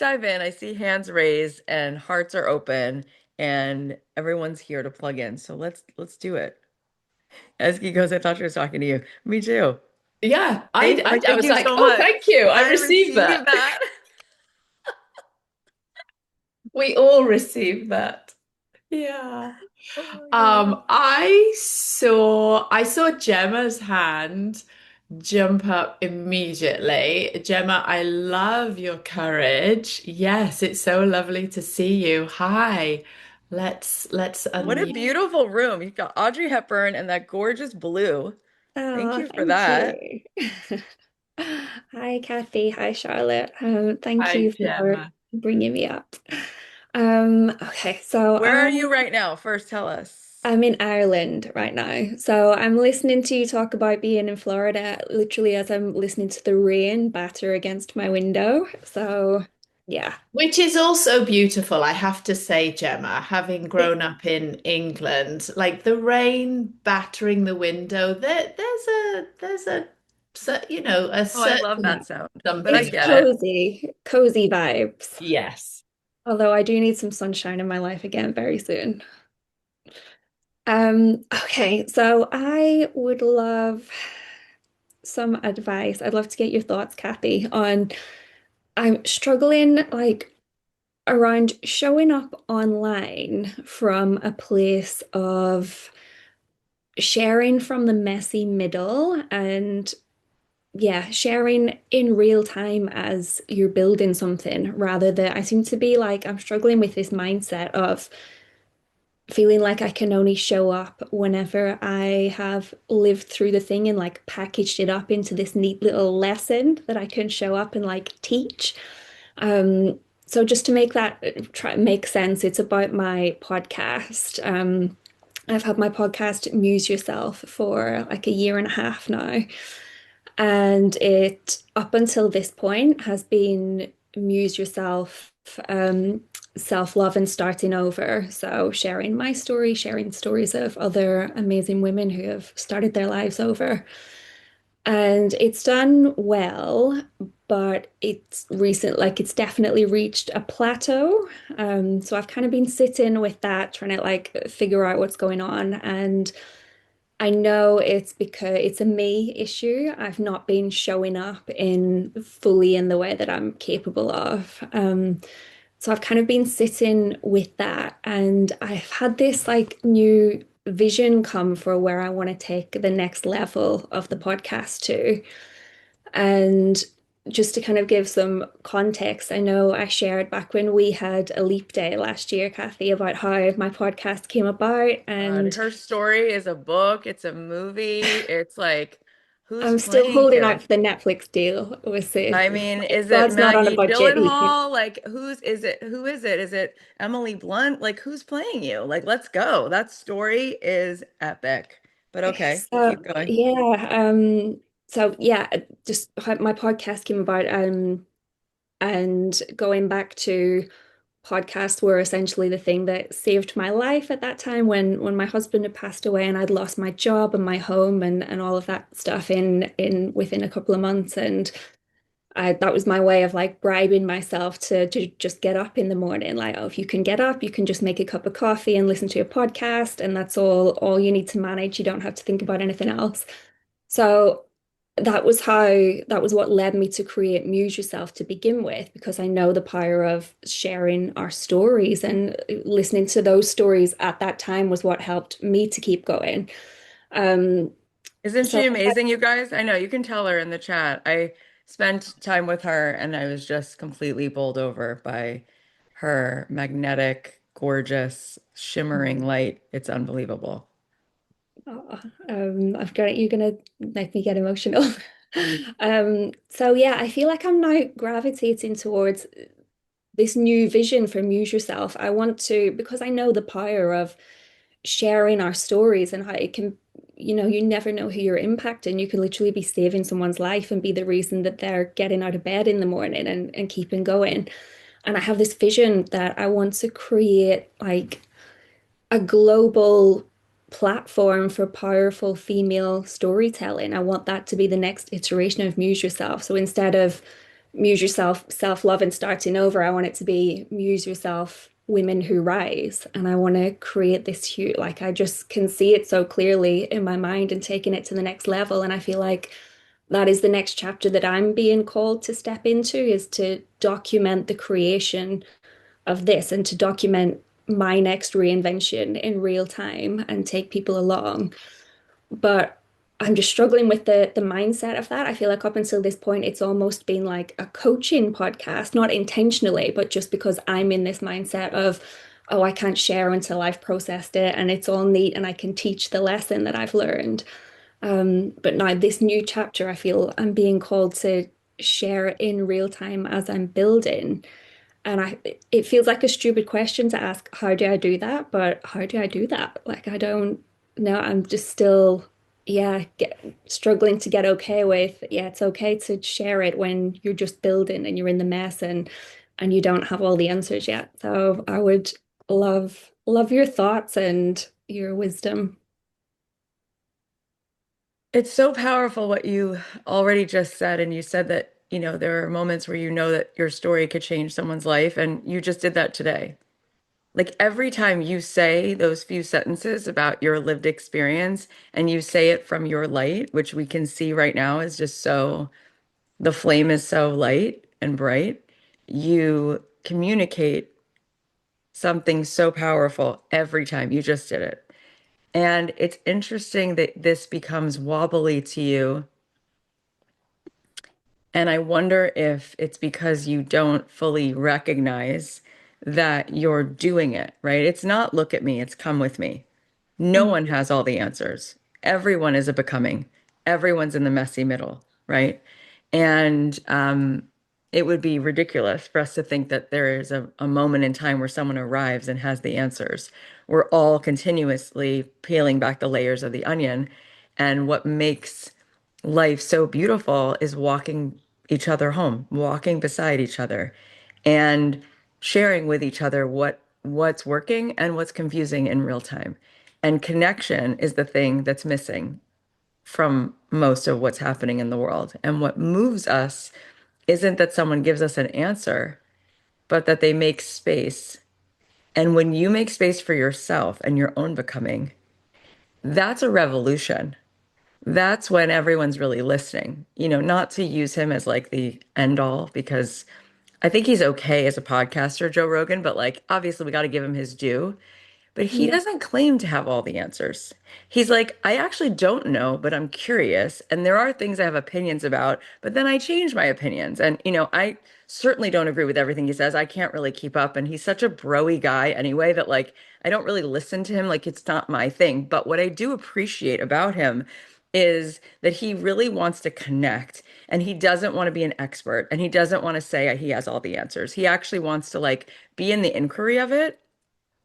dive in. I see hands raised and hearts are open and everyone's here to plug in. So let's do it. Eski goes, I thought she was talking to you. Me too. Yeah, Thank, I thank was you like, so oh, much. thank you. I I received that. received that. We all received that. Yeah. Oh my God. I saw Gemma's hand jump up immediately. Gemma, I love your courage. Yes, it's so lovely to see you. Hi. Let's What a unmute. beautiful room. You've got Audrey Hepburn and that gorgeous blue. Thank Oh, you for thank that. you. Hi, Cathy. Hi, Charlotte. Thank Hi, you for Gemma. bringing me up. Okay, so Where are you right now? First, tell us. I'm in Ireland right now. So I'm listening to you talk about being in Florida, literally as I'm listening to the rain batter against my window. So yeah. Which is also beautiful, I have to say, Gemma, having It- grown up in England, like the rain battering the window, there's a a Oh, I love certain that sound, but I It's something get about. it. cozy vibes. Yes. Although I do need some sunshine in my life again very soon. Okay, so I would love some advice. I'd love to get your thoughts, Kathy, on I'm struggling like around showing up online from a place of sharing from the messy middle and yeah, sharing in real time as you're building something rather than I seem to be like I'm struggling with this mindset of feeling like I can only show up whenever I have lived through the thing and like packaged it up into this neat little lesson that I can show up and like teach. So just to make that try make sense, it's about my podcast. I've had my podcast Muse Yourself for like a year and a half now. And it, up until this point, has been Muse Yourself, self-love and starting over. So sharing my story, sharing stories of other amazing women who have started their lives over. And it's done well, but it's recent, like it's definitely reached a plateau. So I've kind of been sitting with that, trying to like figure out what's going on. And I know it's because it's a me issue. I've not been showing up in fully in the way that I'm capable of. So I've kind of been sitting with that, and I've had this like new vision come for where I want to take the next level of the podcast to. And just to kind of give some context, I know I shared back when we had a leap day last year, Kathy, about how my podcast came about, God, and her story is a book, it's a movie, it's like, who's I'm still playing holding out you? for the Netflix deal with it. I mean, If is it God's not on a Maggie budget, he can. Gyllenhaal? Like, is it? Who is it? Is it Emily Blunt? Like, who's playing you? Like, let's go. That story is epic. But okay, So keep going. yeah, so yeah, just how my podcast came about, and going back to podcasts were essentially the thing that saved my life at that time when my husband had passed away and I'd lost my job and my home and all of that stuff in within a couple of months. And that was my way of like bribing myself to just get up in the morning. Like, oh, if you can get up, you can just make a cup of coffee and listen to a podcast, and that's all you need to manage. You don't have to think about anything else. So that was what led me to create Muse Yourself to begin with, because I know the power of sharing our stories, and listening to those stories at that time was what helped me to keep going. Um, Isn't so she amazing, you guys? I know you can tell her in the chat. I spent time with her and I was just completely bowled over by her magnetic, gorgeous, shimmering light. It's unbelievable. oh, I've got it. You're gonna make me get emotional. So yeah, I feel like I'm now gravitating towards this new vision for Muse Yourself. I want to, because I know the power of sharing our stories and how it can, you never know who you're impacting. You can literally be saving someone's life and be the reason that they're getting out of bed in the morning and keeping going. And I have this vision that I want to create like a global platform for powerful female storytelling. I want that to be the next iteration of Muse Yourself. So instead of Muse Yourself, Self-Love and Starting Over. I want it to be Muse Yourself, Women Who Rise. And I want to create this huge, like, I just can see it so clearly in my mind and taking it to the next level. And I feel like that is the next chapter that I'm being called to step into, is to document the creation of this and to document my next reinvention in real time and take people along. But I'm just struggling with the mindset of that. I feel like up until this point, it's almost been like a coaching podcast, not intentionally, but just because I'm in this mindset of, oh, I can't share until I've processed it and it's all neat and I can teach the lesson that I've learned. But now this new chapter, I feel I'm being called to share in real time as I'm building. And it feels like a stupid question to ask, how do I do that? But how do I do that? Like, I don't know. I'm just still, yeah, struggling to get okay with, yeah, it's okay to share it when you're just building and you're in the mess and you don't have all the answers yet. So I would love your thoughts and your wisdom. It's so powerful what you already just said. And you said that, there are moments where you know that your story could change someone's life. And you just did that today. Like every time you say those few sentences about your lived experience and you say it from your light, which we can see right now is just so, the flame is so light and bright, you communicate something so powerful every time. You just did it. And it's interesting that this becomes wobbly to you. And I wonder if it's because you don't fully recognize that you're doing it, right? It's not look at me, it's come with me. No Mm, one has all the answers. Everyone is a becoming. Everyone's in the messy middle, right? And it would be ridiculous for us to think that there is a moment in time where someone arrives and has the answers. We're all continuously peeling back the layers of the onion. And what makes life so beautiful is walking each other home, walking beside each other, and sharing with each other what's working and what's confusing in real time. And connection is the thing that's missing from most of what's happening in the world. And what moves us isn't that someone gives us an answer, but that they make space. And when you make space for yourself and your own becoming, that's a revolution. That's when everyone's really listening, not to use him as like the end all, because I think he's okay as a podcaster, Joe Rogan, but like obviously we got to give him his due. But he yeah. doesn't claim to have all the answers. He's like, I actually don't know, but I'm curious. And there are things I have opinions about, but then I change my opinions. And, I certainly don't agree with everything he says. I can't really keep up. And he's such a broy guy anyway that, like, I don't really listen to him. Like, it's not my thing. But what I do appreciate about him is that he really wants to connect and he doesn't want to be an expert and he doesn't want to say he has all the answers. He actually wants to, like, be in the inquiry of it.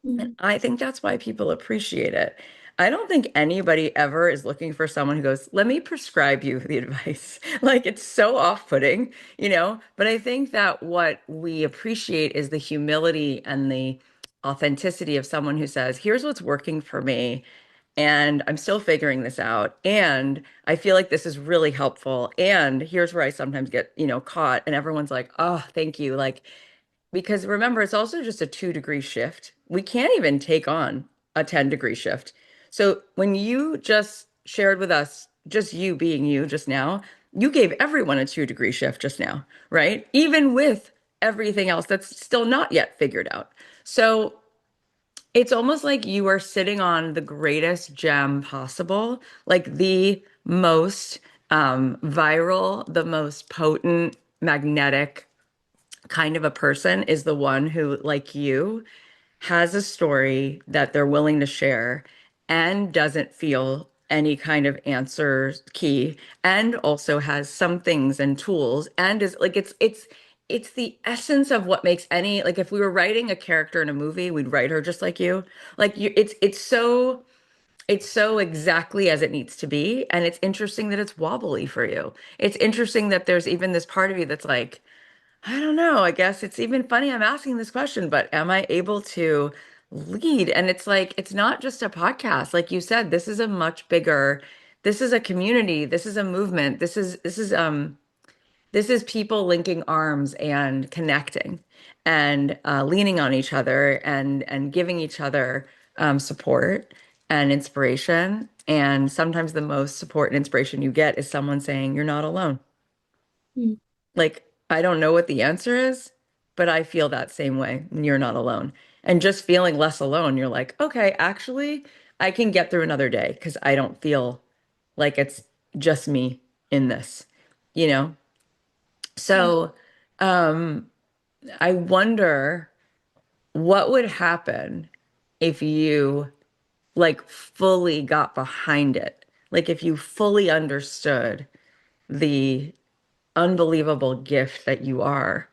And Mm, I think that's why people appreciate it. I don't think anybody ever is looking for someone who goes, let me prescribe you the advice. Like it's so off-putting, But I think that what we appreciate is the humility and the authenticity of someone who says, here's what's working for me. And I'm still figuring this out. And I feel like this is really helpful. And here's where I sometimes get, caught. And everyone's like, oh, thank you. Like, because remember, it's also just a 2-degree shift. We can't even take on a 10-degree shift. So when you just shared with us, just you being you just now, you gave everyone a 2-degree shift just now, right? Even with everything else that's still not yet figured out. So it's almost like you are sitting on the greatest gem possible, like the most viral, the most potent, magnetic kind of a person is the one who, like you, has a story that they're willing to share and doesn't feel any kind of answer key and also has some things and tools and is like it's the essence of what makes any like if we were writing a character in a movie, we'd write her just like you. Like you it's so exactly as it needs to be. And it's interesting that it's wobbly for you. It's interesting that there's even this part of you that's like, I don't know. I guess it's even funny I'm asking this question, but am I able to lead? And it's like, it's not just a podcast. Like you said, this is a much bigger, this is a community, this is a movement, this is people linking arms and connecting and leaning on each other and giving each other support and inspiration. And sometimes the most support and inspiration you get is someone saying, "You're not alone." Mm. Like, I don't know what the answer is, but I feel that same way. And you're not alone. And just feeling less alone, you're like, okay, actually, I can get through another day because I don't feel like it's just me in this, you know? Yeah. So, um, I wonder what would happen if you like fully got behind it. Like if you fully understood the unbelievable gift that you are.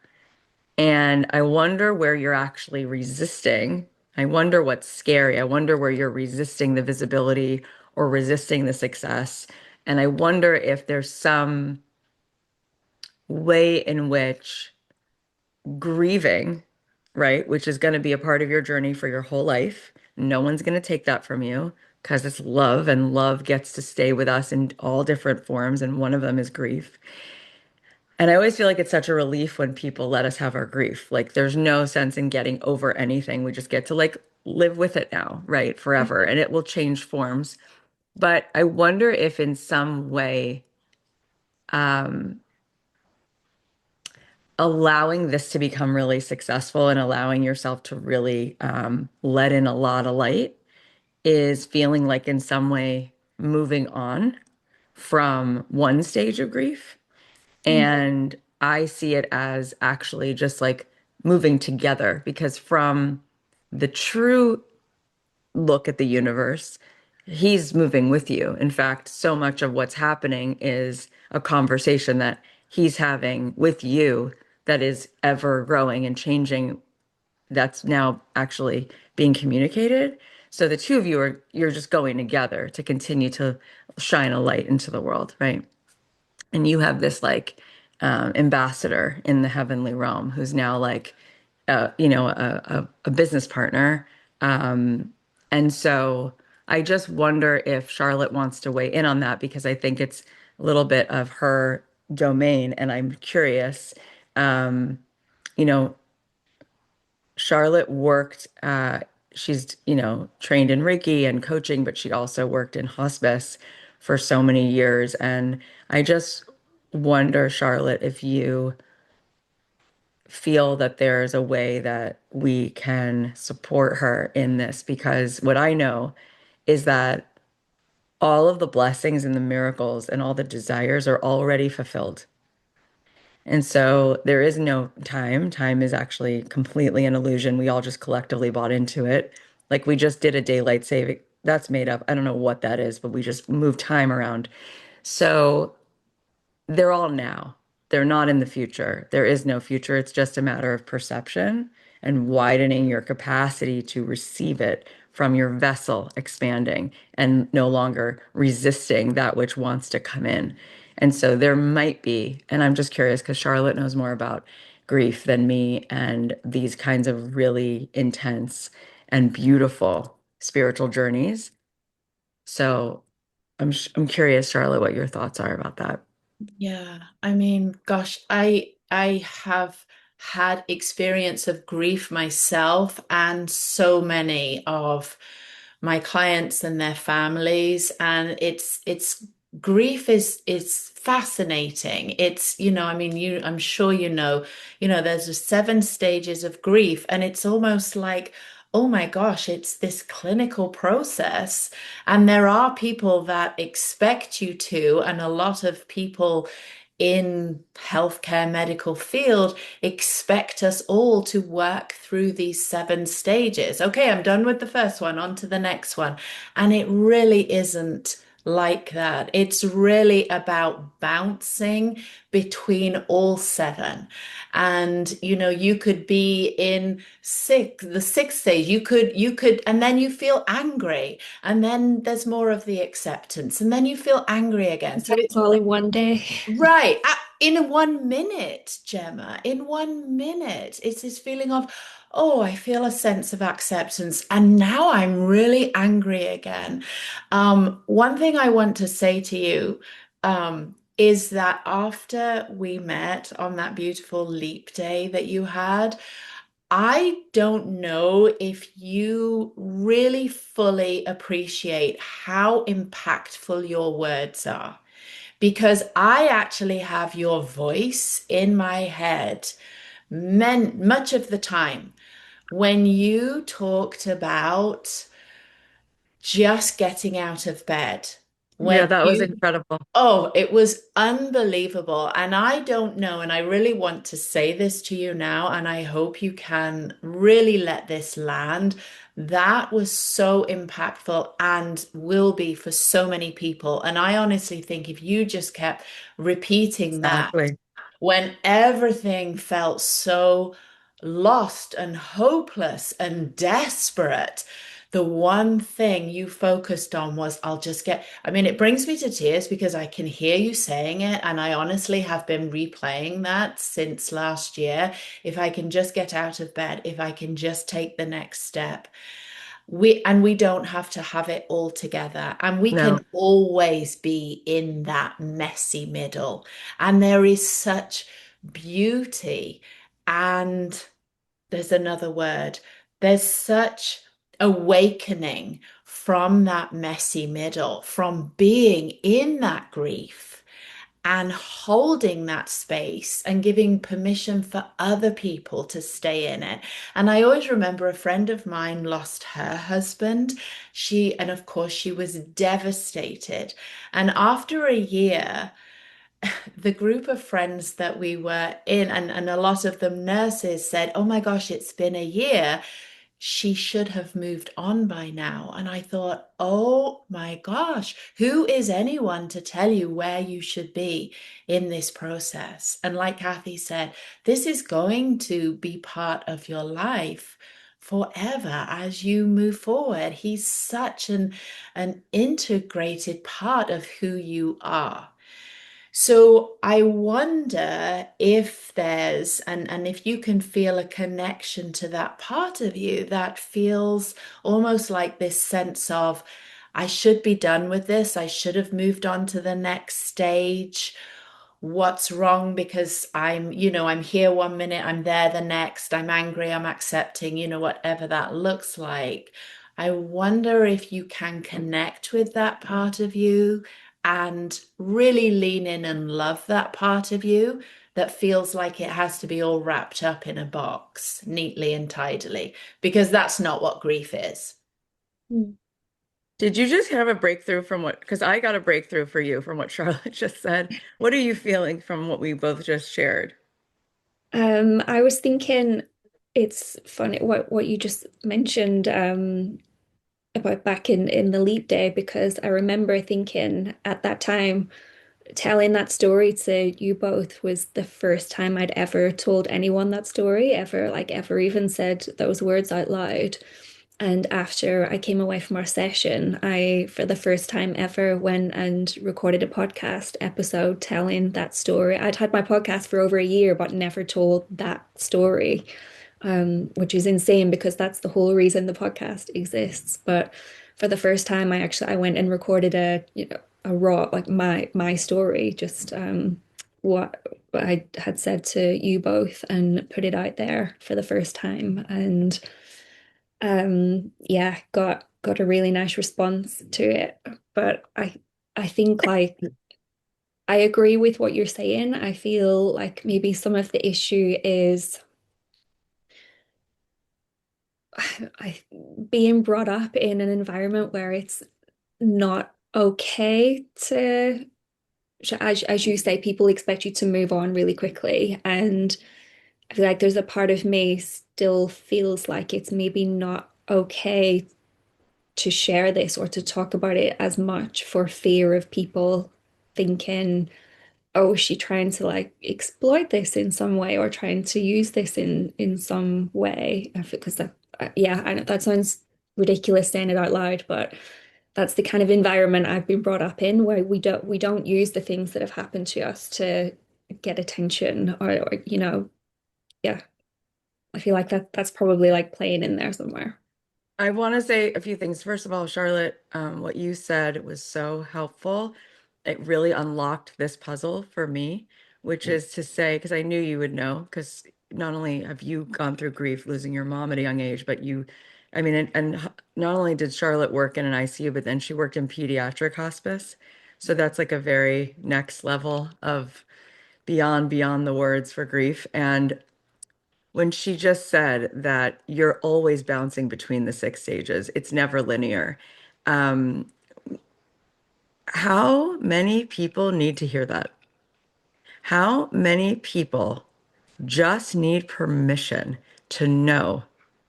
And I wonder where you're actually resisting. I wonder what's scary. I wonder where you're resisting the visibility or resisting the success. And I wonder if there's some way in which grieving, right, which is going to be a part of your journey for your whole life. No one's going to take that from you because it's love, and love gets to stay with us in all different forms. And one of them is grief. And I always feel like it's such a relief when people let us have our grief. Like there's no sense in getting over anything. We just get to like live with it now, right? Forever. And it will change forms. But I wonder if in some way, um, allowing this to become really successful and allowing yourself to really let in a lot of light is feeling like in some way moving on from one stage of grief. Mm. And I see it as actually just like moving together because from the true look at the universe, he's moving with you. In fact, so much of what's happening is a conversation that he's having with you that is ever growing and changing, that's now actually being communicated. So the two of you are, you're just going together to continue to shine a light into the world, right? And you have this like ambassador in the heavenly realm who's now like a business partner. And so I just wonder if Charlotte wants to weigh in on that because I think it's a little bit of her domain, and I'm curious. Um, you know, Charlotte worked, she's, trained in Reiki and coaching, but she also worked in hospice for so many years. And I just wonder, Charlotte, if you feel that there's a way that we can support her in this, because what I know is that all of the blessings and the miracles and all the desires are already fulfilled. And so there is no time. Time is actually completely an illusion. We all just collectively bought into it. Like we just did a daylight saving. That's made up. I don't know what that is, but we just moved time around. So they're all now. They're not in the future. There is no future. It's just a matter of perception and widening your capacity to receive it from your vessel expanding and no longer resisting that which wants to come in. And so there might be, and I'm just curious because Charlotte knows more about grief than me and these kinds of really intense and beautiful spiritual journeys. So I'm curious, Charlotte, what your thoughts are about that. Yeah, I mean, gosh, I have had experience of grief myself and so many of my clients and their families, and it's grief is fascinating. It's, I mean, I'm sure there's just 7 stages of grief, and it's almost like, oh my gosh, it's this clinical process. And there are people that expect you to, and a lot of people in healthcare medical field expect us all to work through these 7 stages. Okay, I'm done with the first one, on to the next one. And it really isn't like that. It's really about bouncing between all 7. And you could be in the sixth stage. You could, and then you feel angry, and then there's more of the acceptance, and then you feel angry again. So It's it's all in one day. right. In 1 minute, Gemma, in 1 minute, it's this feeling of, oh, I feel a sense of acceptance, and now I'm really angry again. One thing I want to say to you, is that after we met on that beautiful leap day that you had, I don't know if you really fully appreciate how impactful your words are. Because I actually have your voice in my head much of the time when you talked about just getting out of bed. Yeah, When that was you incredible. Oh, it was unbelievable. And I don't know, and I really want to say this to you now, and I hope you can really let this land. That was so impactful and will be for so many people. And I honestly think if you just kept repeating that Exactly. when everything felt so lost and hopeless and desperate, the one thing you focused on was, I'll just get, I mean, it brings me to tears because I can hear you saying it. And I honestly have been replaying that since last year. If I can just get out of bed, if I can just take the next step. We don't have to have it all together, and we No, can always be in that messy middle. And there is such beauty, and there's another word. There's such awakening from that messy middle, from being in that grief and holding that space and giving permission for other people to stay in it. And I always remember a friend of mine lost her husband. And of course, she was devastated. And after a year, the group of friends that we were in, and a lot of them nurses, said, "Oh my gosh, it's been a year. She should have moved on by now." And I thought, oh my gosh, who is anyone to tell you where you should be in this process? And like Cathy said, this is going to be part of your life forever as you move forward. He's such an integrated part of who you are. So I wonder if there's, and if you can feel a connection to that part of you that feels almost like this sense of, I should be done with this. I should have moved on to the next stage. What's wrong? Because I'm here one minute, I'm there the next. I'm angry, I'm accepting, whatever that looks like. I wonder if you can connect with that part of you and really lean in and love that part of you that feels like it has to be all wrapped up in a box neatly and tidily, because that's not what grief is. Mm. did you just have a breakthrough from what? Because I got a breakthrough for you from what Charlotte just said. What are you feeling from what we both just shared? I was thinking it's funny what you just mentioned about back in the leap day, because I remember thinking at that time, telling that story to you both was the first time I'd ever told anyone that story, ever, like ever even said those words out loud. And after I came away from our session, I, for the first time ever, went and recorded a podcast episode telling that story. I'd had my podcast for over a year, but never told that story, which is insane because that's the whole reason the podcast exists. But for the first time, I went and recorded a raw, like my story, just what I had said to you both, and put it out there for the first time. And yeah, got a really nice response to it. But I think, like, I agree with what you're saying. I feel like maybe some of the issue is I being brought up in an environment where it's not okay to, as you say, people expect you to move on really quickly. And I feel like there's a part of me still feels like it's maybe not okay to share this or to talk about it as much, for fear of people thinking, oh, is she trying to like exploit this in some way, or trying to use this in some way? Because that, yeah, I know that sounds ridiculous saying it out loud, but that's the kind of environment I've been brought up in, where we don't use the things that have happened to us to get attention, or yeah, I feel like that's probably like playing in there somewhere. I want to say a few things. First of all, Charlotte, what you said was so helpful. it really unlocked this puzzle for me, which is to say, because I knew you would know, because not only have you gone through grief, losing your mom at a young age, but you, I mean, and not only did Charlotte work in an ICU, but then she worked in pediatric hospice. So that's like a very next level of beyond the words for grief. And when she just said that you're always bouncing between the six stages, it's never linear. Um, how many people need to hear that? How many people just need permission to know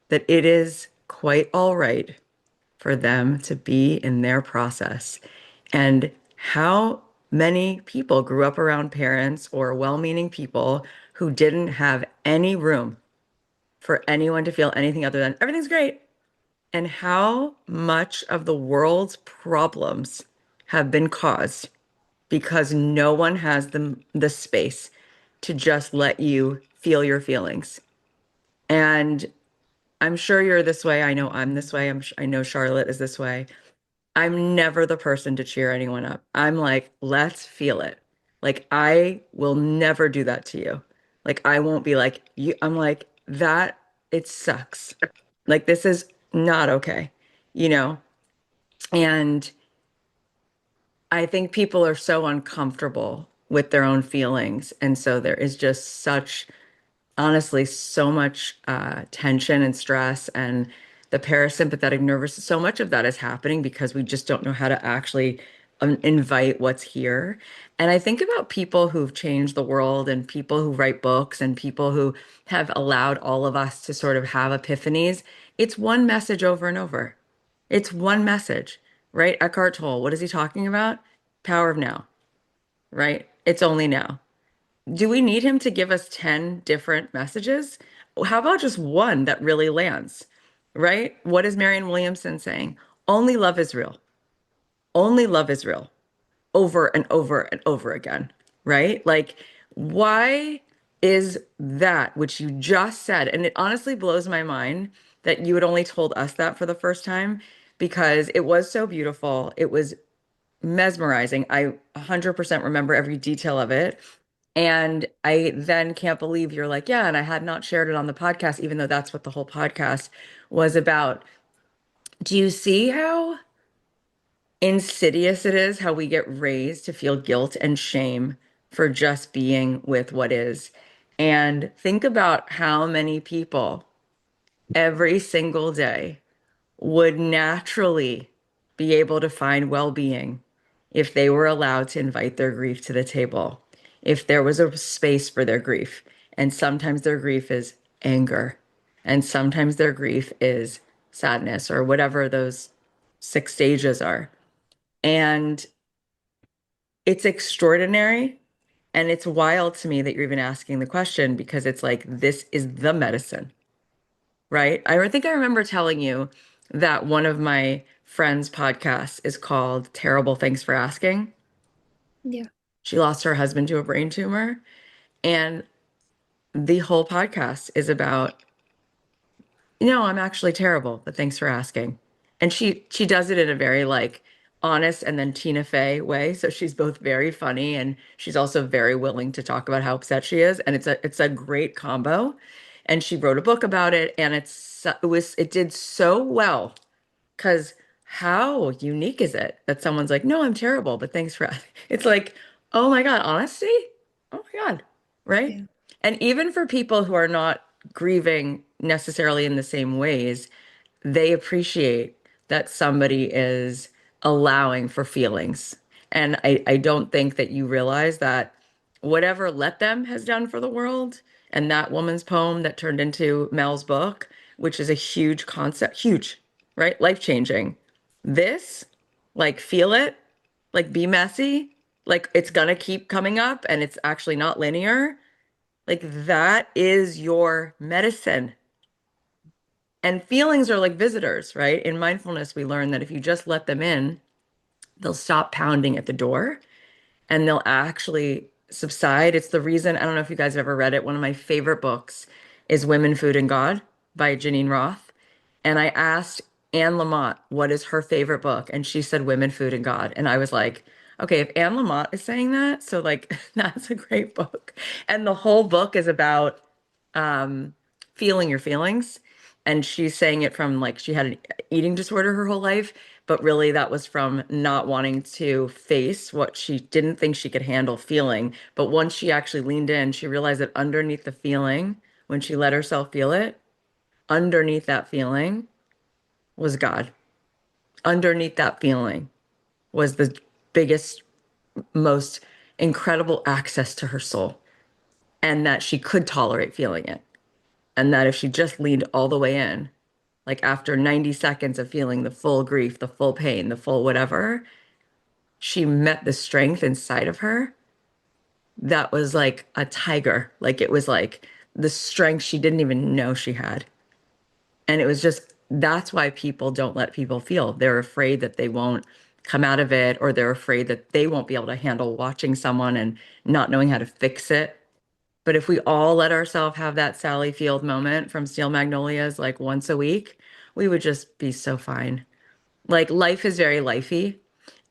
that it is quite all right for them to be in their process? And how many people grew up around parents or well-meaning people who didn't have any room for anyone to feel anything other than everything's great? And how much of the world's problems have been caused because no one has the space to just let you feel your feelings. And I'm sure you're this way. I know I'm this way. I know Charlotte is this way. I'm never the person to cheer anyone up. I'm like, let's feel it. Like I will never do that to you. Like I won't be like you. I'm like that. It sucks. Like this is not okay, you know? And I think people are so uncomfortable with their own feelings. And so there is just such, honestly, so much tension and stress. And the parasympathetic nervous, so much of that is happening because we just don't know how to actually invite what's here. And I think about people who've changed the world and people who write books and people who have allowed all of us to sort of have epiphanies. It's one message over and over. It's one message, right? Eckhart Tolle, what is he talking about? Power of now, right? It's only now. Do we need him to give us 10 different messages? How about just one that really lands, right? What is Marianne Williamson saying? Only love is real. Only love is real over and over and over again, right? Like, why is that which you just said? And it honestly blows my mind that you had only told us that for the first time because it was so beautiful. It was mesmerizing. I 100% remember every detail of it. And I then can't believe you're like, yeah, and I had not shared it on the podcast, even though that's what the whole podcast was about. Do you see how insidious it is how we get raised to feel guilt and shame for just being with what is? And think about how many people every single day would naturally be able to find well-being if they were allowed to invite their grief to the table, if there was a space for their grief. And sometimes their grief is anger, and sometimes their grief is sadness or whatever those six stages are. And it's extraordinary. And it's wild to me that you're even asking the question because it's like, this is the medicine, right? I think I remember telling you that one of my friends' podcasts is called Terrible Thanks for Asking. Yeah. She lost her husband to a brain tumor, and the whole podcast is about, I'm actually terrible, but thanks for asking. And she does it in a very like honest and then Tina Fey way. So she's both very funny and she's also very willing to talk about how upset she is. And it's a great combo. And she wrote a book about it, and it did so well. Because how unique is it that someone's like, no, I'm terrible, but thanks for asking. It's like, oh my God, honesty? Oh my God, right? Yeah. And even for people who are not grieving necessarily in the same ways, they appreciate that somebody is allowing for feelings. And I don't think that you realize that whatever Let Them has done for the world and that woman's poem that turned into Mel's book, which is a huge concept, huge, right? Life-changing. This, like, feel it, like, be messy, like, it's gonna keep coming up and it's actually not linear. Like, that is your medicine. And feelings are like visitors, right? In mindfulness, we learn that if you just let them in, they'll stop pounding at the door and they'll actually subside. It's the reason, I don't know if you guys have ever read it. One of my favorite books is Women, Food, and God by Janine Roth. And I asked Anne Lamott what is her favorite book, and she said Women, Food, and God. And I was like, okay, if Anne Lamott is saying that, so like that's a great book. And the whole book is about um feeling your feelings. And she's saying it from like she had an eating disorder her whole life, but really that was from not wanting to face what she didn't think she could handle feeling. But once she actually leaned in, she realized that underneath the feeling, when she let herself feel it, underneath that feeling was God. Underneath that feeling was the biggest, most incredible access to her soul, and that she could tolerate feeling it. And that if she just leaned all the way in, like after 90 seconds of feeling the full grief, the full pain, the full whatever, she met the strength inside of her that was like a tiger. Like it was like the strength she didn't even know she had. And it was just, that's why people don't let people feel. They're afraid that they won't come out of it, or they're afraid that they won't be able to handle watching someone and not knowing how to fix it. But if we all let ourselves have that Sally Field moment from Steel Magnolias like once a week, we would just be so fine. Like life is very lifey.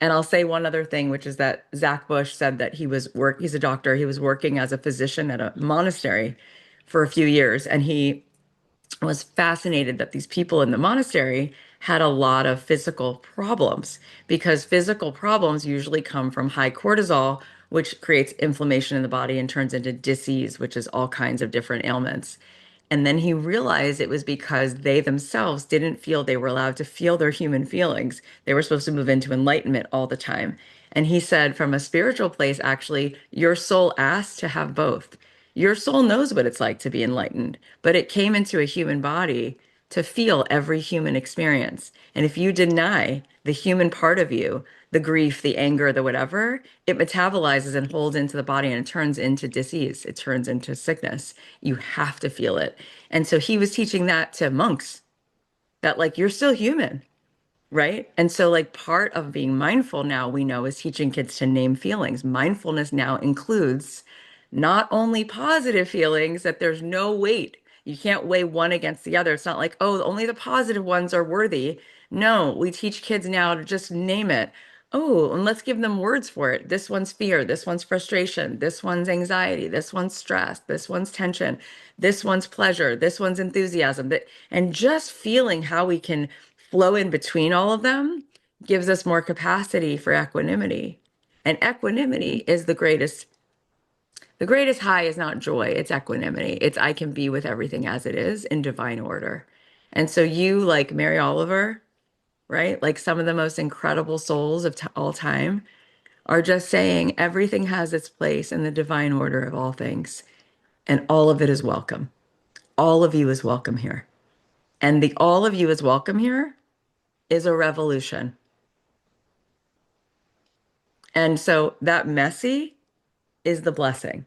And I'll say one other thing, which is that Zach Bush said that he's a doctor. He was working as a physician at a monastery for a few years. And he was fascinated that these people in the monastery had a lot of physical problems because physical problems usually come from high cortisol, which creates inflammation in the body and turns into disease, which is all kinds of different ailments. And then he realized it was because they themselves didn't feel they were allowed to feel their human feelings. They were supposed to move into enlightenment all the time. And he said, from a spiritual place, actually, your soul asked to have both. Your soul knows what it's like to be enlightened, but it came into a human body to feel every human experience. And if you deny the human part of you, the grief, the anger, the whatever, it metabolizes and holds into the body and it turns into disease. It turns into sickness. You have to feel it. And so he was teaching that to monks that, like, you're still human. Right. And so, like, part of being mindful now, we know, is teaching kids to name feelings. Mindfulness now includes not only positive feelings, that there's no weight. You can't weigh one against the other. It's not like, oh, only the positive ones are worthy. No, we teach kids now to just name it. Oh, and let's give them words for it. This one's fear. This one's frustration. This one's anxiety. This one's stress. This one's tension. This one's pleasure. This one's enthusiasm. And just feeling how we can flow in between all of them gives us more capacity for equanimity. And equanimity is the greatest high is not joy, it's equanimity. It's I can be with everything as it is in divine order. And so you, like Mary Oliver, right? Like some of the most incredible souls of all time are just saying everything has its place in the divine order of all things, and all of it is welcome. All of you is welcome here. And the all of you is welcome here is a revolution. And so that messy is the blessing.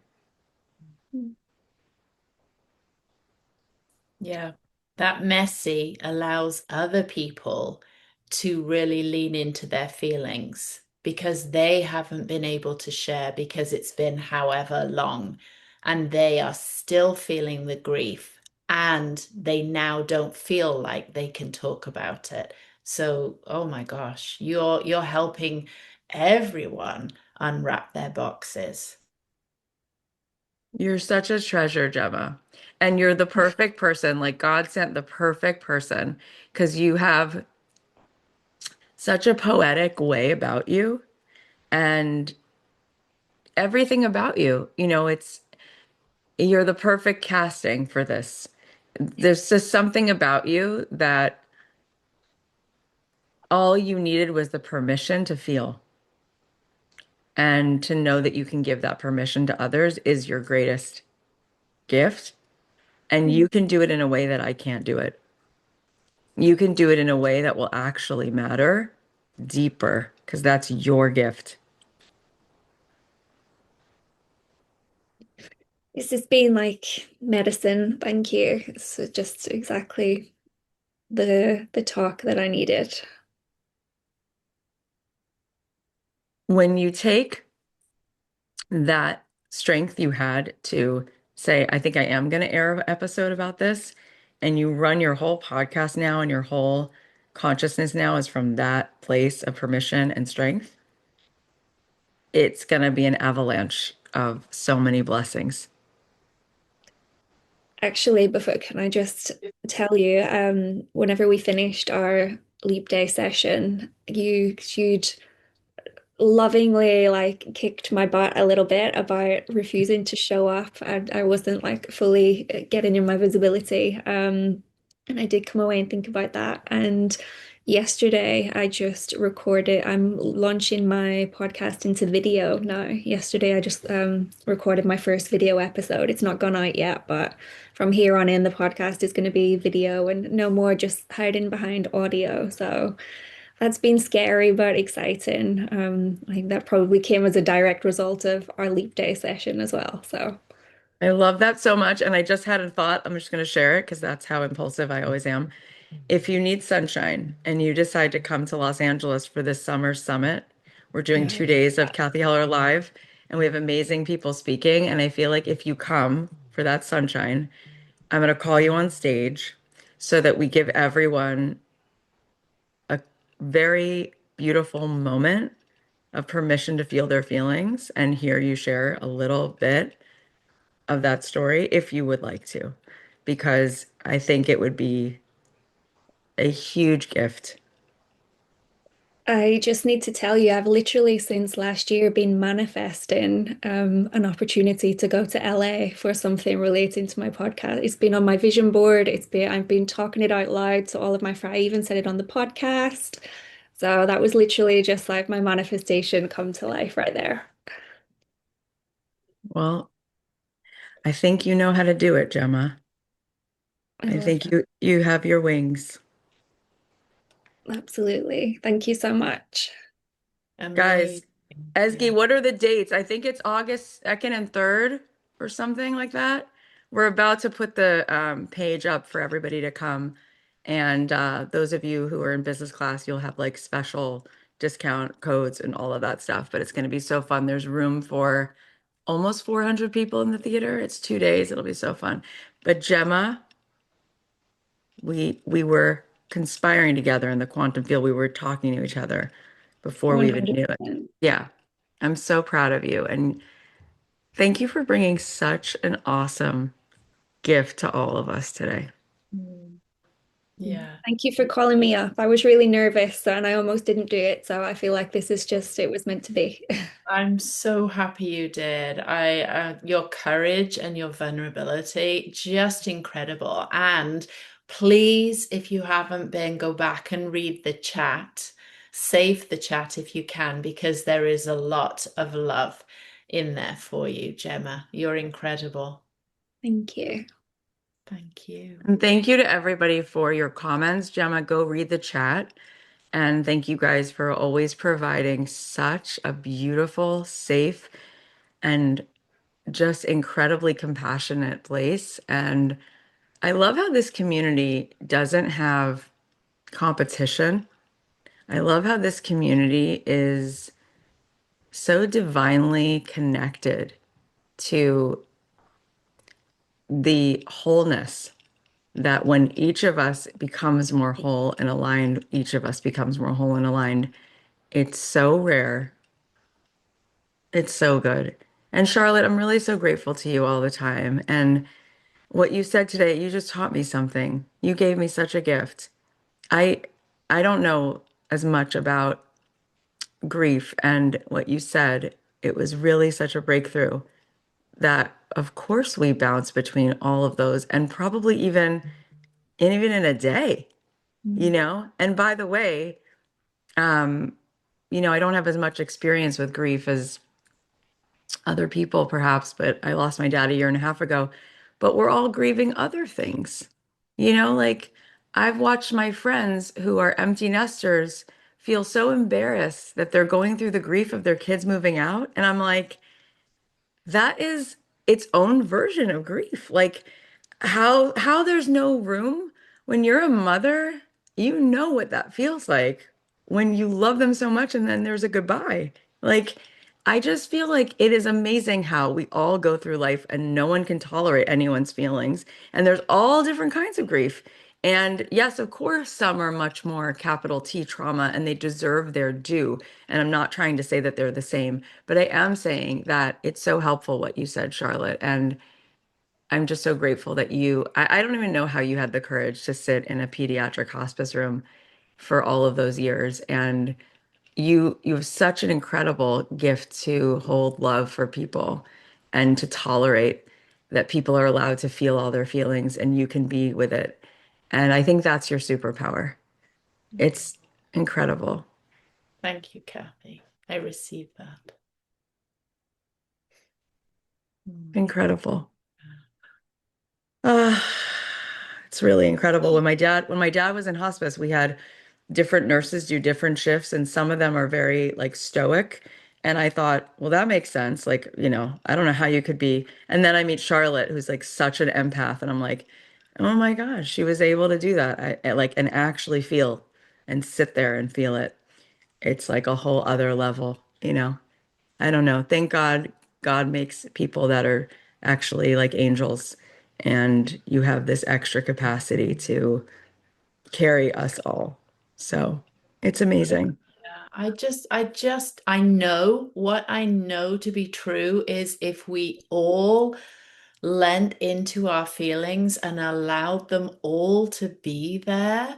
Yeah, that messy allows other people to really lean into their feelings because they haven't been able to share because it's been however long and they are still feeling the grief and they now don't feel like they can talk about it. So, oh my gosh, you're helping everyone unwrap their boxes. You're such a treasure, Gemma. And you're the perfect person. Like God sent the perfect person because you have such a poetic way about you and everything about you. You're the perfect casting for this. There's just something about you that all you needed was the permission to feel. And to know that you can give that permission to others is your greatest gift. And you can do it in a way that I can't do it. You can do it in a way that will actually matter deeper because that's your gift. This has been like medicine. Thank you. It's just exactly the talk that I needed. When you take that strength you had to say, I think I am going to air an episode about this, and you run your whole podcast now and your whole consciousness now is from that place of permission and strength, it's going to be an avalanche of so many blessings. Actually, before, can I just tell you, whenever we finished our leap day session, you'd lovingly like kicked my butt a little bit about refusing to show up. I wasn't like fully getting in my visibility. And I did come away and think about that. And yesterday I just recorded, I'm launching my podcast into video now. Yesterday I just recorded my first video episode. It's not gone out yet, but from here on in, the podcast is going to be video and no more just hiding behind audio. So that's been scary but exciting. I think that probably came as a direct result of our leap day session as well. So, I love that so much. And I just had a thought. I'm just going to share it because that's how impulsive I always am. If you need sunshine and you decide to come to Los Angeles for this summer summit, we're doing yeah. 2 days of Cathy Heller Live, and we have amazing people speaking. And I feel like if you come for that sunshine, I'm going to call you on stage so that we give everyone a very beautiful moment of permission to feel their feelings and hear you share a little bit of that story if you would like to, because I think it would be a huge gift. I just need to tell you, I've literally since last year been manifesting an opportunity to go to LA for something relating to my podcast. It's been on my vision board. I've been talking it out loud to all of my friends. I even said it on the podcast. So that was literally just like my manifestation come to life right there. Well, I think you know how to do it, Gemma. I I love think that. you have your wings. Absolutely. Thank you so much. Guys, Amazing. Esgy, Yeah. what are the dates? I think it's August 2nd and 3rd or something like that. We're about to put the page up for everybody to come. And those of you who are in business class, you'll have like special discount codes and all of that stuff. But it's going to be so fun. There's room for almost 400 people in the theater. It's 2 days. It'll be so fun. But Gemma, we were conspiring together in the quantum field. We were talking to each other before we even knew it. 100%. Yeah. I'm so proud of you. And thank you for bringing such an awesome gift to all of us today. Mm. Yeah. Thank you for calling me up. I was really nervous and I almost didn't do it. So I feel like this is just, it was meant to be. I'm so happy you did. Your courage and your vulnerability, just incredible. And please, if you haven't been, go back and read the chat. Save the chat if you can, because there is a lot of love in there for you, Gemma. You're incredible. Thank you. Thank you. And thank you to everybody for your comments. Gemma, go read the chat. And thank you guys for always providing such a beautiful, safe, and just incredibly compassionate place. And I love how this community doesn't have competition. I love how this community is so divinely connected to the wholeness that when each of us becomes more whole and aligned, each of us becomes more whole and aligned. It's so rare. It's so good. And Charlotte, I'm really so grateful to you all the time. And what you said today, you just taught me something. You gave me such a gift. I I don't know as much about grief and what you said. It was really such a breakthrough that of course we bounce between all of those and probably even in a day, you Mm. know? And by the way, um, I don't have as much experience with grief as other people perhaps, but I lost my dad a year and a half ago. But we're all grieving other things. Like I've watched my friends who are empty nesters feel so embarrassed that they're going through the grief of their kids moving out. And I'm like, that is its own version of grief. Like how there's no room when you're a mother, you know what that feels like when you love them so much and then there's a goodbye. Like I just feel like it is amazing how we all go through life and no one can tolerate anyone's feelings. And there's all different kinds of grief. And yes, of course, some are much more capital T trauma and they deserve their due. And I'm not trying to say that they're the same, but I am saying that it's so helpful what you said, Charlotte. And I'm just so grateful that I don't even know how you had the courage to sit in a pediatric hospice room for all of those years. And you have such an incredible gift to hold love for people and to tolerate that people are allowed to feel all their feelings and you can be with it. And I think that's your superpower. It's incredible. Thank you, Kathy. I received that. Mm. Incredible. Ah, it's really incredible. When my dad was in hospice, we had different nurses do different shifts, and some of them are very like stoic. And I thought, well, that makes sense. Like, I don't know how you could be. And then I meet Charlotte, who's like such an empath, and I'm like, oh my gosh, she was able to do that. I like and actually feel and sit there and feel it. It's like a whole other level. I don't know. Thank God God makes people that are actually like angels, and you have this extra capacity to carry us all. So it's amazing. Yeah, I know what I know to be true is if we all lent into our feelings and allowed them all to be there,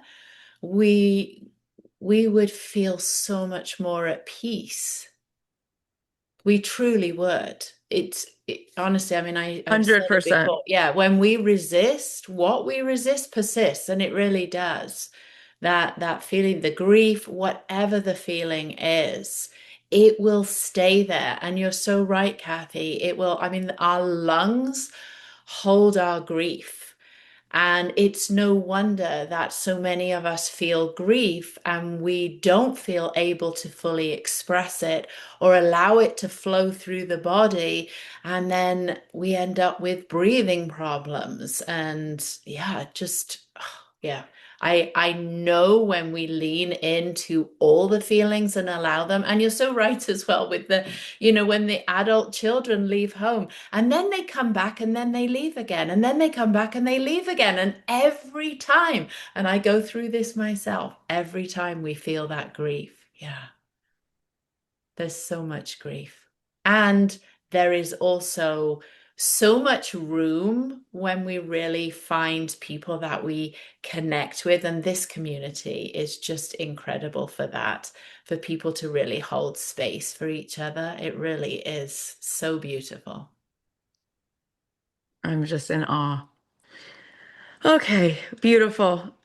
we we would feel so much more at peace. We truly would. Honestly, I mean, I've said it 100%. before. Yeah, when we resist, what we resist persists, and it really does. That feeling, the grief, whatever the feeling is, it will stay there. And you're so right, Kathy. It will, I mean, our lungs hold our grief. And it's no wonder that so many of us feel grief and we don't feel able to fully express it or allow it to flow through the body. And then we end up with breathing problems. And yeah, just, yeah. I know when we lean into all the feelings and allow them, and you're so right as well with when the adult children leave home, and then they come back and then they leave again. And then they come back and they leave again. And every time, and I go through this myself, every time we feel that grief. Yeah, there's so much grief. And there is also so much room when we really find people that we connect with. And this community is just incredible for that, for people to really hold space for each other. It really is so beautiful. I'm just in awe. Okay, beautiful.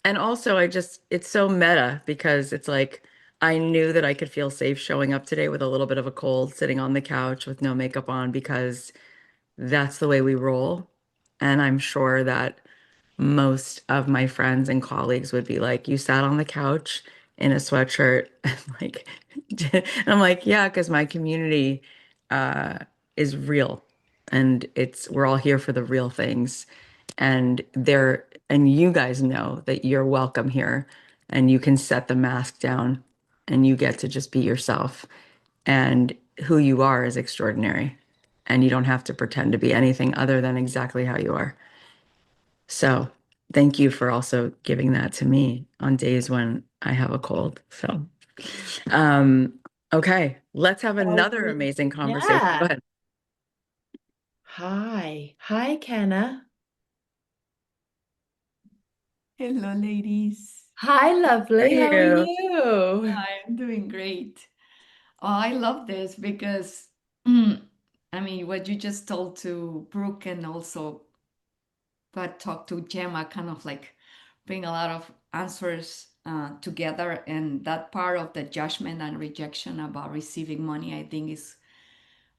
And also, it's so meta because it's like I knew that I could feel safe showing up today with a little bit of a cold, sitting on the couch with no makeup on because that's the way we roll. And I'm sure that most of my friends and colleagues would be like, you sat on the couch in a sweatshirt and like, and I'm like, yeah, because my community uh, is real and we're all here for the real things. And you guys know that you're welcome here and you can set the mask down and you get to just be yourself. And who you are is extraordinary. And you don't have to pretend to be anything other than exactly how you are. So thank you for also giving that to me on days when I have a cold. So, um, okay, let's have another amazing conversation. Go Yeah. ahead. Hi. Hi, Kenna. Hello, ladies. Hi, How are lovely. How are you? you? I'm doing great. Oh, I love this because, I mean, what you just told to Brooke and also what talked to Gemma kind of like bring a lot of answers together. And that part of the judgment and rejection about receiving money, I think is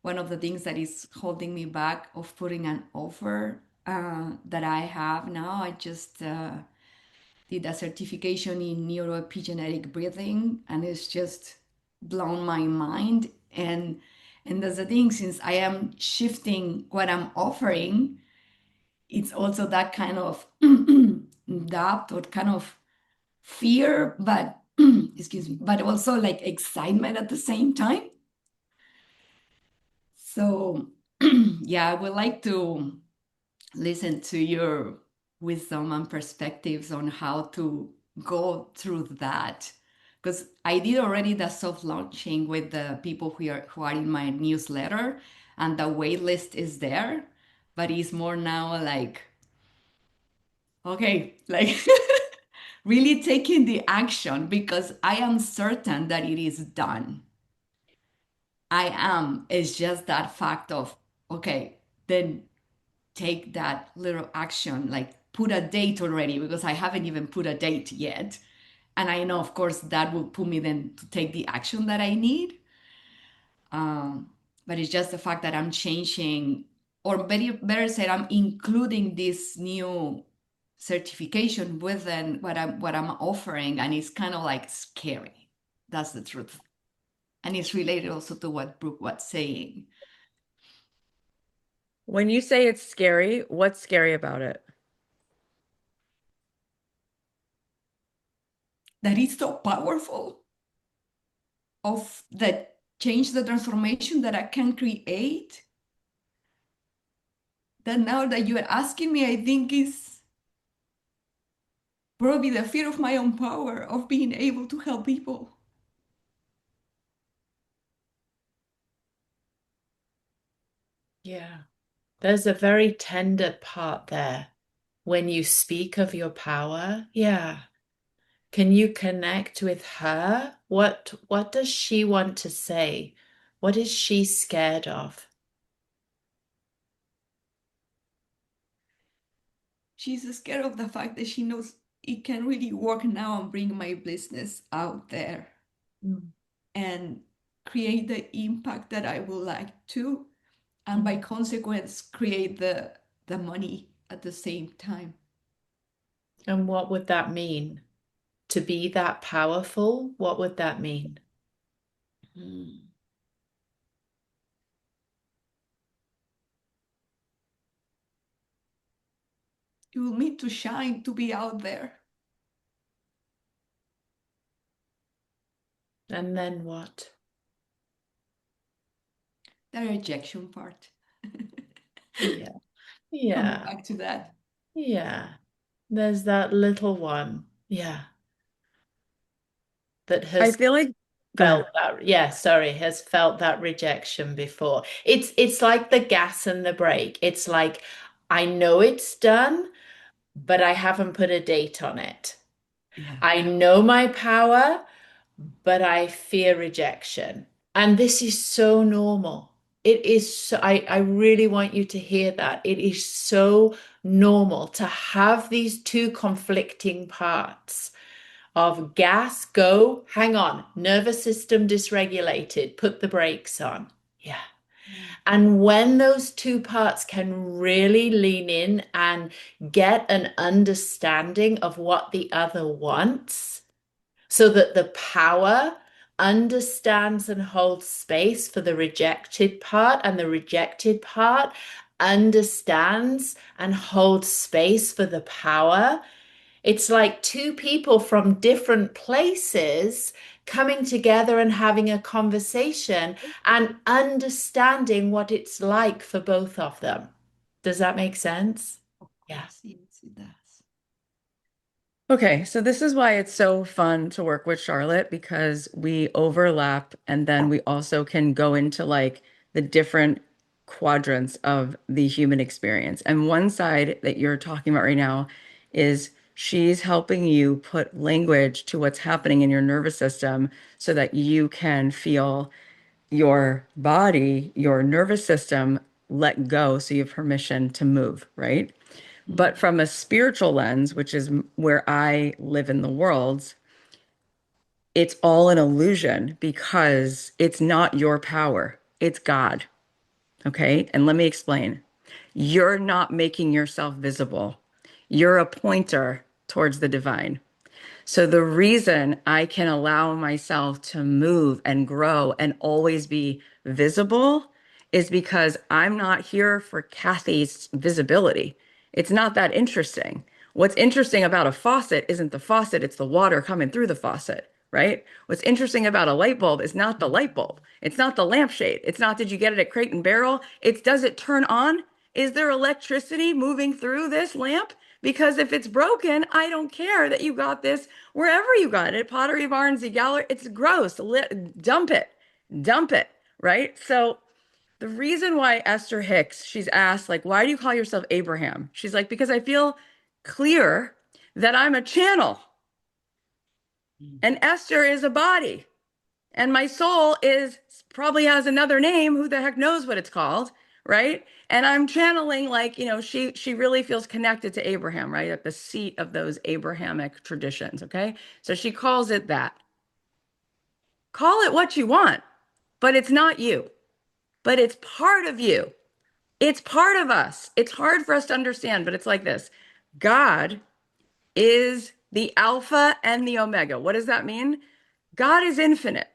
one of the things that is holding me back of putting an offer that I have now. I just did a certification in neuroepigenetic breathing, and it's just blown my mind. And that's the thing, since I am shifting what I'm offering, it's also that kind of doubt or kind of fear, but excuse me, but also like excitement at the same time. So yeah, I would like to listen to your wisdom and perspectives on how to go through that. Because I did already the soft launching with the people who are in my newsletter, and the wait list is there, but it's more now like, okay, like really taking the action because I am certain that it is done. I am. It's just that fact of, okay, then take that little action, like put a date already, because I haven't even put a date yet. And I know, of course, that will put me then to take the action that I need. Um, but it's just the fact that I'm changing, or better said, I'm including this new certification within what I'm offering, and it's kind of like scary. That's the truth. And it's related also to what Brooke was saying. When you say it's scary, what's scary about it? That is so powerful of that change, the transformation that I can create. That now that you are asking me, I think is probably the fear of my own power of being able to help people. Yeah. There's a very tender part there when you speak of your power. Yeah. Can you connect with her? What does she want to say? What is she scared of? She's scared of the fact that she knows it can really work now and bring my business out there Mm. and create the impact that I would like to, and by consequence, create the money at the same time. And what would that mean? To be that powerful, what would that mean? Mm. You will need to shine to be out there. And then what? The rejection part. Yeah. Coming Yeah. back to that. Yeah. There's that little one. Yeah. That I has feel like, go felt ahead. that, yeah, sorry, has felt that rejection before. It's like the gas and the brake. It's like I know it's done, but I haven't put a date on it. Yeah. I know my power, but I fear rejection. And this is so normal. It is so, I really want you to hear that. It is so normal to have these two conflicting parts of gas, go, hang on, nervous system dysregulated, put the brakes on. Yeah. And when those two parts can really lean in and get an understanding of what the other wants, so that the power understands and holds space for the rejected part, and the rejected part understands and holds space for the power. It's like two people from different places coming together and having a conversation and understanding what it's like for both of them. Does that make sense? Of Yeah. course, yes, it does. Okay, so this is why it's so fun to work with Charlotte because we overlap and then we also can go into like the different quadrants of the human experience. And one side that you're talking about right now is she's helping you put language to what's happening in your nervous system so that you can feel your body, your nervous system let go so you have permission to move, right? But Mm. from a spiritual lens, which is where I live in the world, it's all an illusion because it's not your power, it's God. Okay. And let me explain. You're not making yourself visible, you're a pointer towards the divine. So the reason I can allow myself to move and grow and always be visible is because I'm not here for Cathy's visibility. It's not that interesting. What's interesting about a faucet isn't the faucet, it's the water coming through the faucet, right? What's interesting about a light bulb is not the light bulb. It's not the lampshade. It's not did you get it at Crate and Barrel? It's does it turn on? Is there electricity moving through this lamp? Because if it's broken, I don't care that you got this wherever you got it, Pottery Barn, Z Gallery. It's gross. Dump it. Dump it. Right? So the reason why Esther Hicks, she's asked, like, why do you call yourself Abraham? She's like, because I feel clear that I'm a channel and Esther is a body. And my soul is probably has another name. Who the heck knows what it's called, right? And I'm channeling like, she really feels connected to Abraham, right? At the seat of those Abrahamic traditions, okay? So she calls it that. Call it what you want, but it's not you. But it's part of you. It's part of us. It's hard for us to understand, but it's like this. God is the Alpha and the Omega. What does that mean? God is infinite.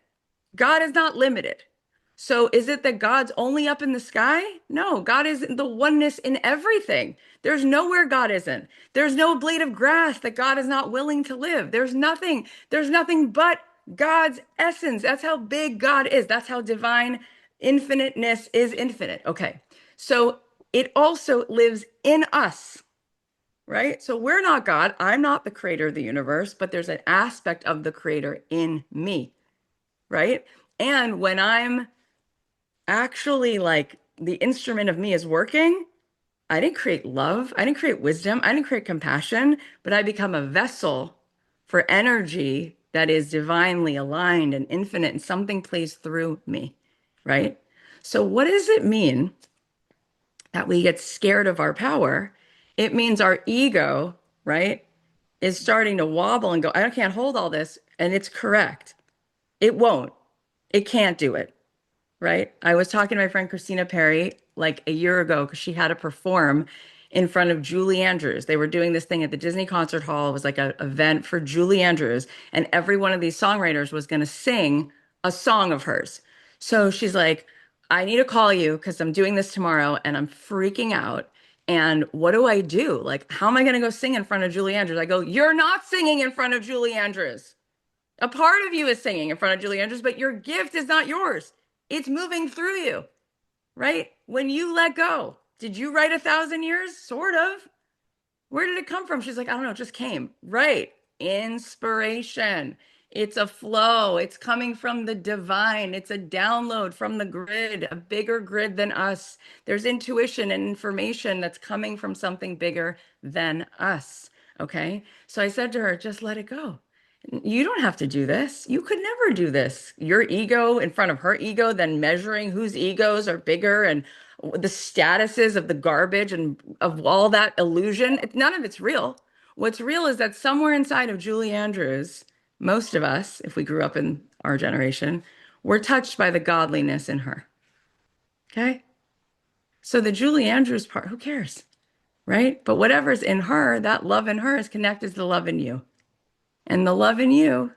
God is not limited. So is it that God's only up in the sky? No, God is the oneness in everything. There's nowhere God isn't. There's no blade of grass that God is not willing to live. There's nothing but God's essence. That's how big God is. That's how divine infiniteness is infinite. Okay. So it also lives in us, right? So we're not God. I'm not the creator of the universe, but there's an aspect of the creator in me, right? And when I'm actually like the instrument of me is working, I didn't create love, I didn't create wisdom, I didn't create compassion, but I become a vessel for energy that is divinely aligned and infinite, and something plays through me, right? So, what does it mean that we get scared of our power? It means our ego, right, is starting to wobble and go, I can't hold all this. And it's correct. It won't. It can't do it. Right? I was talking to my friend Christina Perry like a year ago because she had to perform in front of Julie Andrews. They were doing this thing at the Disney Concert Hall. It was like an event for Julie Andrews, and every one of these songwriters was going to sing a song of hers. So she's like, I need to call you because I'm doing this tomorrow and I'm freaking out. And what do I do? Like, how am I going to go sing in front of Julie Andrews? I go, you're not singing in front of Julie Andrews. A part of you is singing in front of Julie Andrews, but your gift is not yours. It's moving through you, right? When you let go, did you write 1,000 years? Sort of. Where did it come from? She's like, I don't know, it just came. Right. Inspiration. It's a flow. It's coming from the divine. It's a download from the grid, a bigger grid than us. There's intuition and information that's coming from something bigger than us. Okay. So I said to her, just let it go. You don't have to do this. You could never do this. Your ego in front of her ego, then measuring whose egos are bigger and the statuses of the garbage and of all that illusion. None of it's real. What's real is that somewhere inside of Julie Andrews, most of us, if we grew up in our generation, were touched by the godliness in her. Okay? So the Julie Andrews part, who cares? Right? But whatever's in her, that love in her is connected to the love in you. And the love in you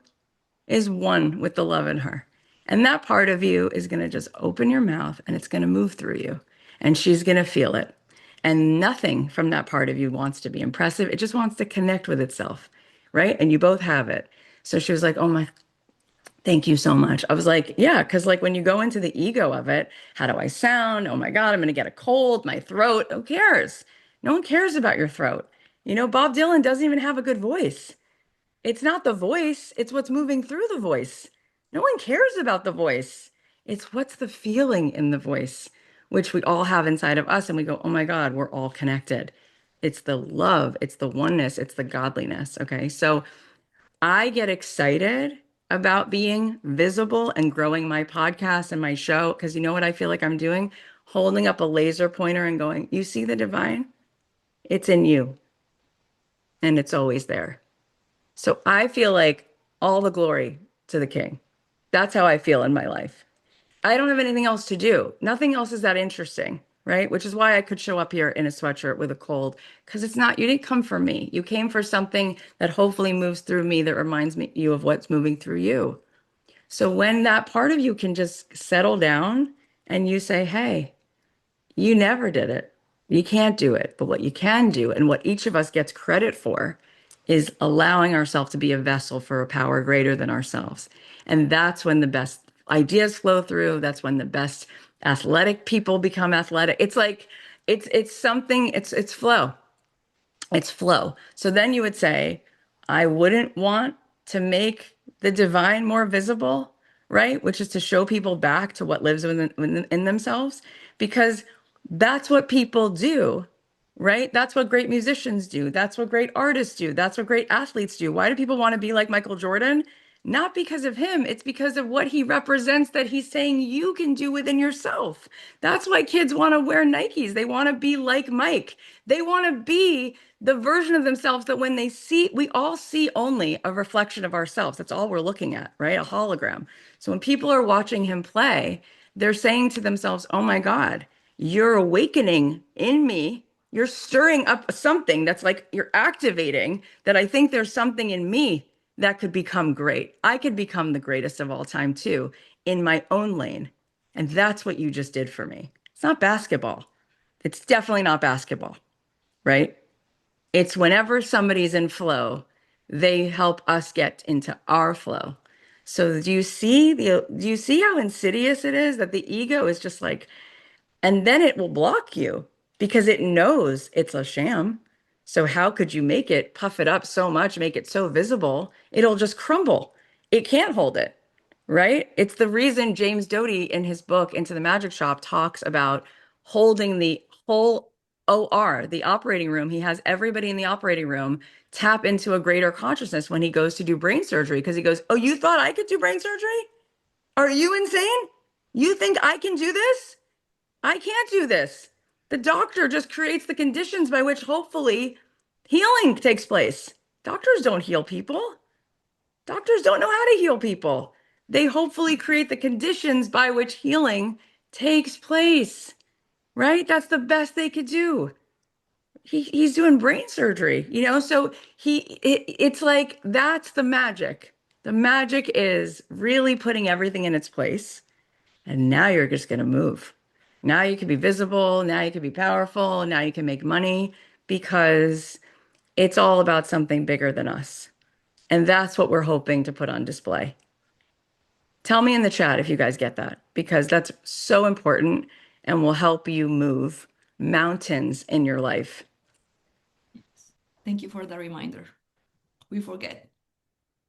is one with the love in her. And that part of you is going to just open your mouth and it's going to move through you. And she's going to feel it. And nothing from that part of you wants to be impressive. It just wants to connect with itself. Right. And you both have it. So she was like, oh my, thank you so much. I was like, yeah, because like when you go into the ego of it, how do I sound? Oh my God, I'm going to get a cold, my throat. Who cares? No one cares about your throat. Bob Dylan doesn't even have a good voice. It's not the voice, it's what's moving through the voice. No one cares about the voice. It's what's the feeling in the voice, which we all have inside of us. And we go, oh my God, we're all connected. It's the love, it's the oneness, it's the godliness. Okay. So I get excited about being visible and growing my podcast and my show because you know what I feel like I'm doing? Holding up a laser pointer and going, you see the divine? It's in you and it's always there. So I feel like all the glory to the king. That's how I feel in my life. I don't have anything else to do. Nothing else is that interesting, right? Which is why I could show up here in a sweatshirt with a cold, because it's not, you didn't come for me. You came for something that hopefully moves through me that reminds me you of what's moving through you. So when that part of you can just settle down and you say, hey, you never did it. You can't do it. But what you can do, and what each of us gets credit for, is allowing ourselves to be a vessel for a power greater than ourselves. And that's when the best ideas flow through. That's when the best athletic people become athletic. It's like it's something, it's flow. It's flow. So then you would say, I wouldn't want to make the divine more visible, right? Which is to show people back to what lives in themselves, because that's what people do, right? That's what great musicians do. That's what great artists do. That's what great athletes do. Why do people want to be like Michael Jordan? Not because of him, it's because of what he represents that he's saying you can do within yourself. That's why kids want to wear Nikes. They want to be like Mike. They want to be the version of themselves that when they see, we all see only a reflection of ourselves. That's all we're looking at, right? A hologram. So when people are watching him play, they're saying to themselves, oh my God, you're awakening in me. You're stirring up something that's like you're activating that I think there's something in me that could become great. I could become the greatest of all time too in my own lane. And that's what you just did for me. It's not basketball. It's definitely not basketball, right? It's whenever somebody's in flow, they help us get into our flow. So do you see how insidious it is that the ego is just like, and then it will block you because it knows it's a sham. So how could you make it puff it up so much, make it so visible? It'll just crumble. It can't hold it, right? It's the reason James Doty in his book Into the Magic Shop talks about holding the whole OR, the operating room. He has everybody in the operating room tap into a greater consciousness when he goes to do brain surgery because he goes, "Oh, you thought I could do brain surgery? Are you insane? You think I can do this? I can't do this." The doctor just creates the conditions by which hopefully healing takes place. Doctors don't heal people. Doctors don't know how to heal people. They hopefully create the conditions by which healing takes place, right? That's the best they could do. He's doing brain surgery, so it's like that's the magic. The magic is really putting everything in its place. And now you're just going to move. Now you can be visible. Now you can be powerful. Now you can make money because it's all about something bigger than us. And that's what we're hoping to put on display. Tell me in the chat if you guys get that, because that's so important and will help you move mountains in your life. Thank you for the reminder. We forget.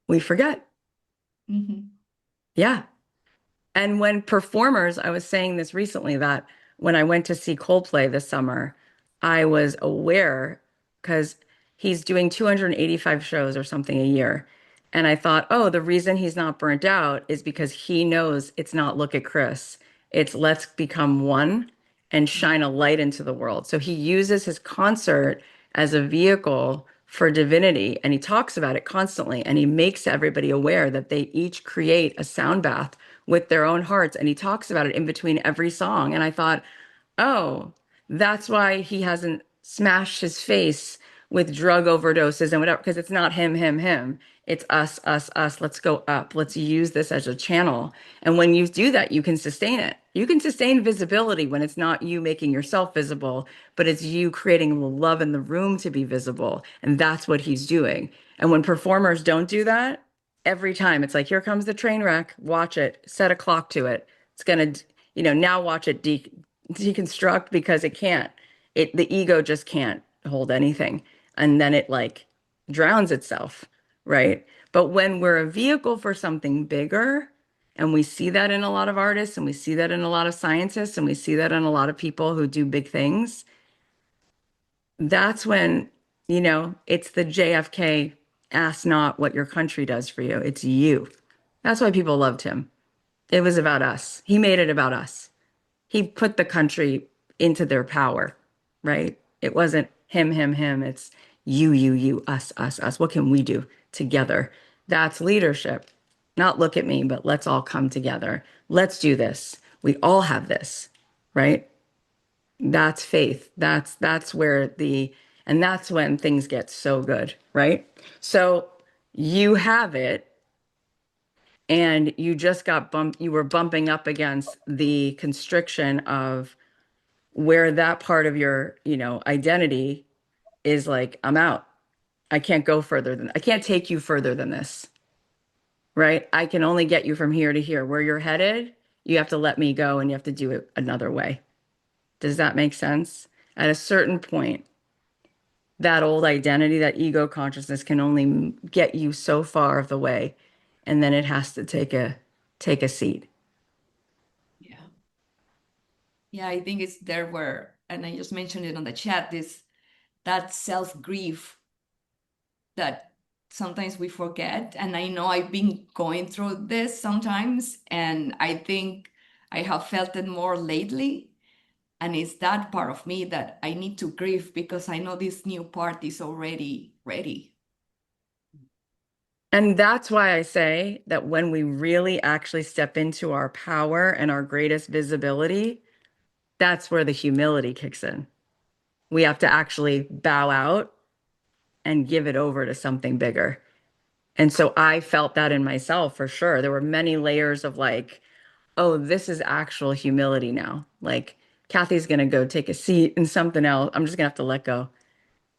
We forget. Yeah. And when performers, I was saying this recently that when I went to see Coldplay this summer, I was aware because he's doing 285 shows or something a year. And I thought, oh, the reason he's not burnt out is because he knows it's not look at Chris. It's let's become one and shine a light into the world. So he uses his concert as a vehicle for divinity. And he talks about it constantly. And he makes everybody aware that they each create a sound bath with their own hearts. And he talks about it in between every song. And I thought, oh, that's why he hasn't smashed his face with drug overdoses and whatever, because it's not him, him, him. It's us, us, us. Let's go up. Let's use this as a channel. And when you do that, you can sustain it. You can sustain visibility when it's not you making yourself visible, but it's you creating the love in the room to be visible. And that's what he's doing. And when performers don't do that, every time it's like, here comes the train wreck, watch it, set a clock to it. It's gonna, now watch it deconstruct because it can't. The ego just can't hold anything. And then it like drowns itself, right? But when we're a vehicle for something bigger, and we see that in a lot of artists, and we see that in a lot of scientists, and we see that in a lot of people who do big things, that's when, it's the JFK, ask not what your country does for you. It's you. That's why people loved him. It was about us. He made it about us. He put the country into their power, right? It wasn't him, him, him. It's you, us, us, us. What can we do together? That's leadership. Not look at me, but let's all come together. Let's do this. We all have this, right? That's faith. That's where and that's when things get so good, right? So you have it and you just you were bumping up against the constriction of where that part of your, identity is like, I'm out. I can't take you further than this, right? I can only get you from here to here. Where you're headed, you have to let me go and you have to do it another way. Does that make sense? At a certain point, that old identity, that ego consciousness can only get you so far of the way, and then it has to take a seat. Yeah. Yeah, I think it's there where, and I just mentioned it on the chat, this that self-grief that sometimes we forget. And I know I've been going through this sometimes, and I think I have felt it more lately. And it's that part of me that I need to grieve because I know this new part is already ready. And that's why I say that when we really actually step into our power and our greatest visibility, that's where the humility kicks in. We have to actually bow out and give it over to something bigger. And so I felt that in myself for sure. There were many layers of like, oh, this is actual humility now. Like, Cathy's going to go take a seat in something else. I'm just going to have to let go.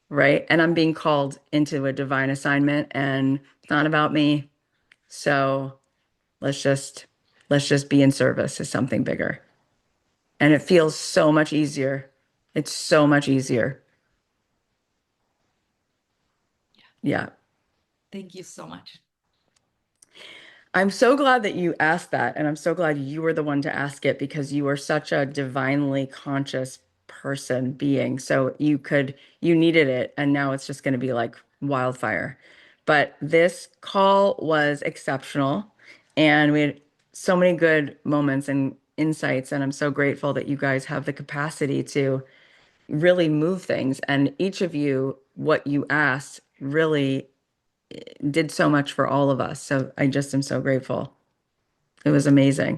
Right. And I'm being called into a divine assignment and it's not about me. So let's just let's just be in service to something bigger. And it feels so much easier. It's so much easier. Yeah. Thank you so much. I'm so glad that you asked that. And I'm so glad you were the one to ask it because you are such a divinely conscious person being. So you needed it. And now it's just going to be like wildfire. But this call was exceptional. And we had so many good moments and insights. And I'm so grateful that you guys have the capacity to really move things. And each of you, what you asked really did so much for all of us. So I just am so grateful. It was amazing.